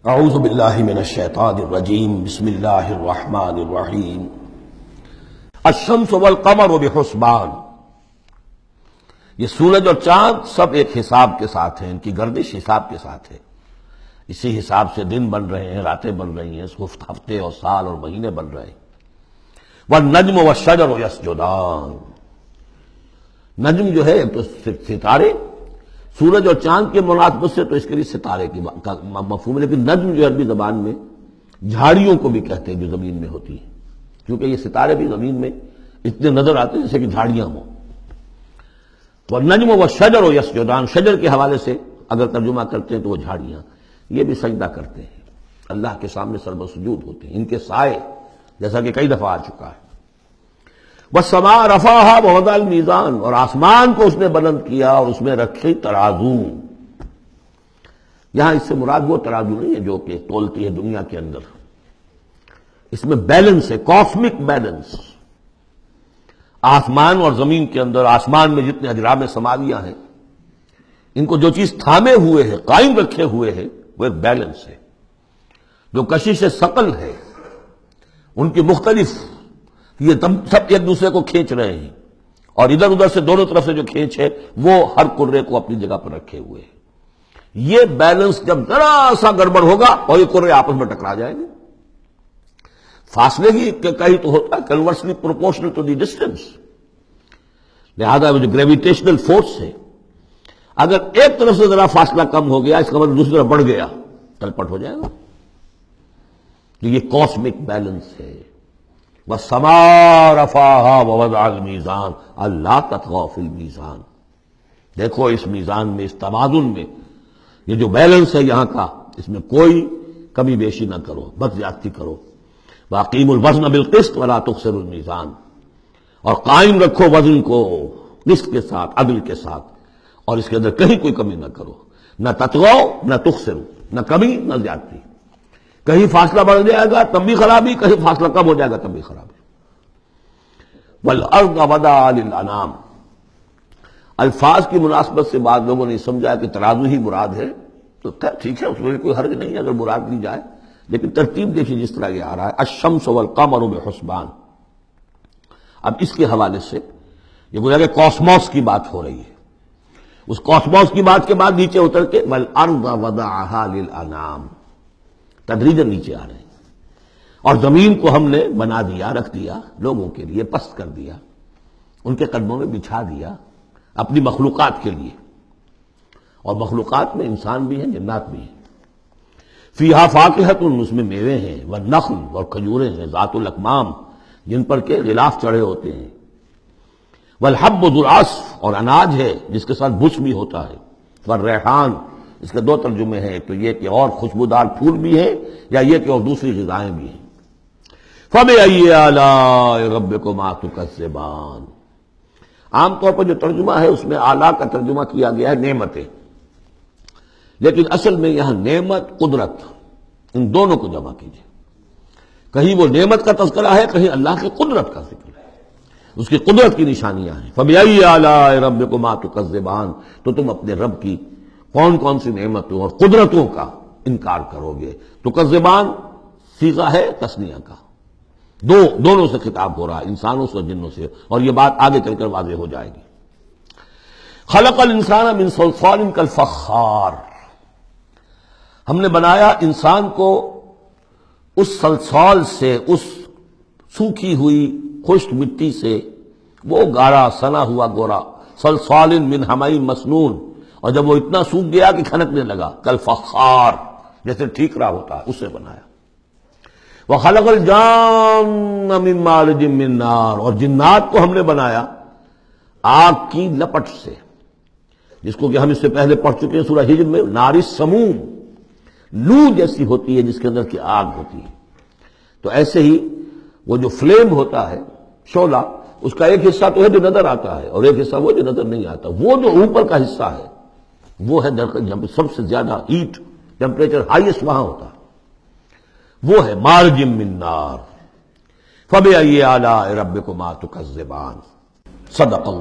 اعوذ باللہ من الشیطان الرجیم بسم اللہ الرحمن الرحیم الشمس والقمر بحسبان۔ یہ سورج اور چاند سب ایک حساب کے ساتھ ہیں، ان کی گردش حساب کے ساتھ ہے۔ اسی حساب سے دن بن رہے ہیں، راتیں بن رہی ہیں، ہفتے اور سال اور مہینے بن رہے ہیں۔ والنجم والشجر یسجدان، نجم جو ہے تو ستارے، سورج اور چاند کے مناسبت سے تو اس کے لیے ستارے کی مفہوم ہے، لیکن نجم جو عربی زبان میں جھاڑیوں کو بھی کہتے ہیں جو زمین میں ہوتی ہیں، کیونکہ یہ ستارے بھی زمین میں اتنے نظر آتے ہیں جیسے کہ جھاڑیاں ہوں۔ والنجم والشجر یسجدان، شجر کے حوالے سے اگر ترجمہ کرتے ہیں تو وہ جھاڑیاں، یہ بھی سجدہ کرتے ہیں، اللہ کے سامنے سربسجود ہوتے ہیں، ان کے سائے، جیسا کہ کئی دفعہ آ چکا ہے۔ والسماء رفعها ووضع الميزان، اور آسمان کو اس نے بلند کیا اور اس میں رکھے ترازو۔ یہاں اس سے مراد وہ ترازو نہیں ہے جو کہ تولتی ہے دنیا کے اندر، اس میں بیلنس ہے، کاسمک بیلنس۔ آسمان اور زمین کے اندر، آسمان میں جتنے اجرام سماویہ ہیں، ان کو جو چیز تھامے ہوئے ہے، قائم رکھے ہوئے ہے، وہ ایک بیلنس ہے۔ جو کشش ثقل ہے، ان کی مختلف، یہ سب ایک دوسرے کو کھینچ رہے ہیں، اور ادھر ادھر سے دونوں طرف سے جو کھینچ ہے وہ ہر کرے کو اپنی جگہ پر رکھے ہوئے ہیں۔ یہ بیلنس جب ذرا سا گڑبڑ ہوگا اور یہ کرے آپس میں ٹکرا جائیں گے، فاصلے ہی کہیں تو ہوتا ہے conversely proportional to the distance, لہذا وہ جو گریویٹیشنل فورس ہے، اگر ایک طرف سے ذرا فاصلہ کم ہو گیا، اس کا مطلب دوسری طرف بڑھ گیا، تلپٹ ہو جائے گا۔ تو یہ کاسمک بیلنس ہے۔ وَالسَّمَاءَ رَفَعَهَا وَوَضَعَ الْمِيزَانَ أَلَّا تَطْغَوْا فِي الْمِيزَانِ، دیکھو اس میزان میں، اس توازن میں، یہ جو بیلنس ہے یہاں کا، اس میں کوئی کمی بیشی نہ کرو، بد زیادتی کرو۔ وَأَقِيمُوا الْوَزْنَ بِالْقِسْطِ وَلَا تُخْسِرُوا الْمِيزَانَ، اور قائم رکھو وزن کو قسط کے ساتھ، عدل کے ساتھ، اور اس کے اندر کہیں کوئی کمی نہ کرو، نہ تطغوا نہ تخسروا، نہ کمی نہ زیادتی۔ کہیں فاصلہ بڑھ جائے گا تب بھی خرابی، کہیں فاصلہ کم ہو جائے گا تب بھی خرابی۔ والارض وضعها للانام، الفاظ کی مناسبت سے بعض لوگوں نے سمجھا کہ ترازو ہی مراد ہے، تو ٹھیک ہے، اس میں کوئی حرج نہیں اگر مراد لی جائے، لیکن ترتیب دیکھیے جس طرح یہ آ رہا ہے، الشمس والقمر بحسبان۔ اب اس کے حوالے سے یہ گویا کہ کاسموس کی بات ہو رہی ہے، اس کاسموس کی بات کے بعد نیچے اتر کے والارض وضعها للانام، تدریجاً نیچے آ رہے ہیں، اور زمین کو ہم نے بنا دیا، رکھ دیا، لوگوں کے لیے پست کر دیا، ان کے قدموں میں بچھا دیا، اپنی مخلوقات کے لیے، اور مخلوقات میں انسان بھی ہیں، جنات بھی ہیں۔ فیہا فاکہۃ، اس میں میوے ہیں، والنخل، اور کھجوریں ہیں، ذات الاکمام، جن پر کے غلاف چڑھے ہوتے ہیں، والحب ذو العصف، اور اناج ہے جس کے ساتھ بش بھی ہوتا ہے، والریحان، اس کے دو ترجمے ہیں، تو یہ کہ اور خوشبودار پھول بھی ہیں، یا یہ کہ اور دوسری غذائیں بھی ہیں۔ فَبِأَيِّ آلَاءِ رَبِّكُمَا تُكَذِّبَانِ، عام طور پر جو ترجمہ ہے اس میں آلہ کا ترجمہ کیا گیا ہے نعمتیں، لیکن اصل میں یہاں نعمت، قدرت، ان دونوں کو جمع کیجیے۔ کہیں وہ نعمت کا تذکرہ ہے، کہیں اللہ کی قدرت کا ذکر ہے، اس کی قدرت کی نشانیاں ہیں۔ فَبِأَيِّ آلَاءِ رَبِّكُمَا تُكَذِّبَانِ، تو تم اپنے رب کی کون کون سی نعمتوں اور قدرتوں کا انکار کرو گے۔ تکذبان صیغہ ہے تثنیہ کا، دونوں سے خطاب ہو رہا ہے، انسانوں سے اور جنوں سے، اور یہ بات آگے چل کر واضح ہو جائے گی۔ خلق الانسان من صلصال کالفخار، ہم نے بنایا انسان کو اس صلصال سے، اس سوکھی ہوئی خشک مٹی سے، وہ گارا سنا ہوا گورا، صلصال من حمإ مسنون، اور جب وہ اتنا سوکھ گیا کہ کھنکنے لگا، کالفخار، جیسے ٹھیکرا ہوتا ہے، اسے بنایا۔ وَخَلَقَ الْجَانَّ مِن مَارِجٍ مِّن نَار، اور جنات کو ہم نے بنایا آگ کی لپٹ سے، جس کو کہ ہم اس سے پہلے پڑھ چکے ہیں سورہ ہجر میں، نار السموم، لو جیسی ہوتی ہے جس کے اندر کی آگ ہوتی ہے۔ تو ایسے ہی وہ جو فلیم ہوتا ہے، شعلہ، اس کا ایک حصہ تو ہے جو نظر آتا ہے، اور ایک حصہ وہ جو نظر نہیں آتا، وہ جو اوپر کا حصہ ہے وہ ہے سب سے زیادہ ہیٹ، ٹیمپریچر ہائیسٹ وہاں ہوتا ہے، وہ ہے مارج من نار۔ فَبِأَيِّ آلَاءِ رَبِّكُمَا تُكَذِّبَانِ، صدق اللہ۔